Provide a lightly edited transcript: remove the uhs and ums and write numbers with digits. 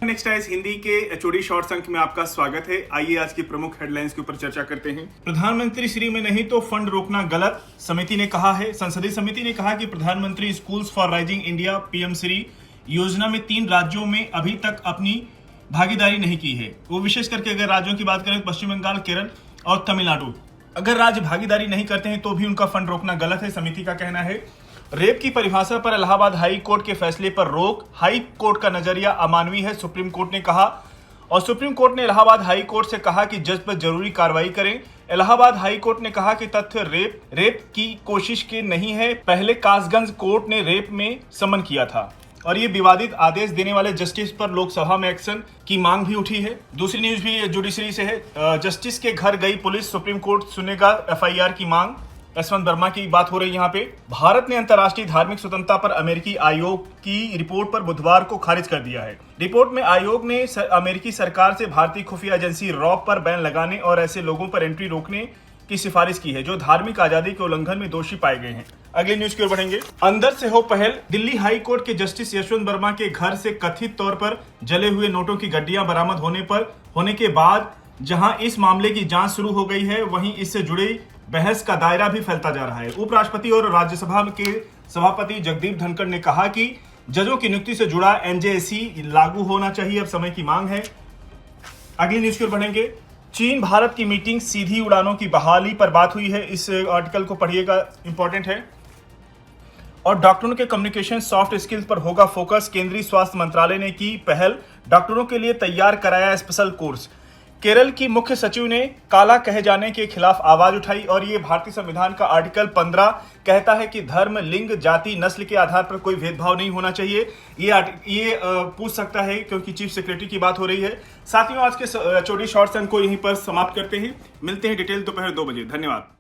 Next times Hindi के HOD shorts अंक में आपका स्वागत है। आइए आज की प्रमुख हेडलाइंस के ऊपर चर्चा करते हैं। प्रधानमंत्री श्री में नहीं तो फंड रोकना गलत, समिति ने कहा है। संसदीय समिति ने कहा कि प्रधानमंत्री schools for rising India PM Shri योजना में 3 राज्यों में अभी तक अपनी भागीदारी नहीं की है। वो विशेष करके अगर राज्यों की बात करें तो पश्चिम बंगाल, केरल और तमिलनाडु, अगर राज्य भागीदारी नहीं करते हैं तो भी उनका फंड रोकना गलत है, समिति का कहना है। रेप की परिभाषा पर इलाहाबाद हाई कोर्ट के फैसले पर रोक, हाई कोर्ट का नजरिया अमानवीय है, सुप्रीम कोर्ट ने कहा। और सुप्रीम कोर्ट ने इलाहाबाद हाई कोर्ट से कहा कि जज पर जरूरी कार्रवाई करें। इलाहाबाद हाई कोर्ट ने कहा कि तथ्य रेप की कोशिश के नहीं है। पहले कासगंज कोर्ट ने रेप में समन किया था और ये विवादित आदेश देने वाले जस्टिस पर लोकसभा में एक्शन की मांग भी उठी है। दूसरी न्यूज भी जुडिशरी से है। जस्टिस के घर गई पुलिस, सुप्रीम कोर्ट सुनेगा एफआईआर की मांग। यशवंत वर्मा की बात हो रही है यहाँ पे। भारत ने अंतर्राष्ट्रीय धार्मिक स्वतंत्रता पर अमेरिकी आयोग की रिपोर्ट पर बुधवार को खारिज कर दिया है। रिपोर्ट में आयोग ने अमेरिकी सरकार से भारतीय खुफिया एजेंसी रॉब पर बैन लगाने और ऐसे लोगों पर एंट्री रोकने की सिफारिश की है जो धार्मिक आजादी के उल्लंघन में दोषी पाए गए हैं। अगली न्यूज की ओर बढ़ेंगे। अंदर से हो पहल। दिल्ली हाई कोर्ट के जस्टिस यशवंत वर्मा के घर से कथित तौर पर जले हुए नोटों की गड्डियां बरामद होने के बाद जहां इस मामले की जांच शुरू हो गई है, वहीं इससे जुड़ी बहस का दायरा भी फैलता जा रहा है। उपराष्ट्रपति और राज्यसभा के सभापति जगदीप धनखड़ ने कहा कि जजों की नियुक्ति से जुड़ा एनजेसी लागू होना चाहिए, अब समय की मांग है। अगली न्यूज की ओर बढ़ेंगे। चीन भारत की मीटिंग, सीधी उड़ानों की बहाली पर बात हुई है। इस आर्टिकल को पढ़िएगा, इंपॉर्टेंट है। और डॉक्टरों के कम्युनिकेशन सॉफ्ट स्किल्स पर होगा फोकस। केंद्रीय स्वास्थ्य मंत्रालय ने की पहल, डॉक्टरों के लिए तैयार कराया स्पेशल कोर्स। केरल की मुख्य सचिव ने काला कहे जाने के खिलाफ आवाज उठाई और ये भारतीय संविधान का आर्टिकल 15 कहता है कि धर्म, लिंग, जाति, नस्ल के आधार पर कोई भेदभाव नहीं होना चाहिए। ये पूछ सकता है क्योंकि चीफ सेक्रेटरी की बात हो रही है। साथियों, आज के एचओडी शॉर्ट्स को यहीं पर समाप्त करते हैं। मिलते हैं डिटेल दोपहर 2 बजे। धन्यवाद।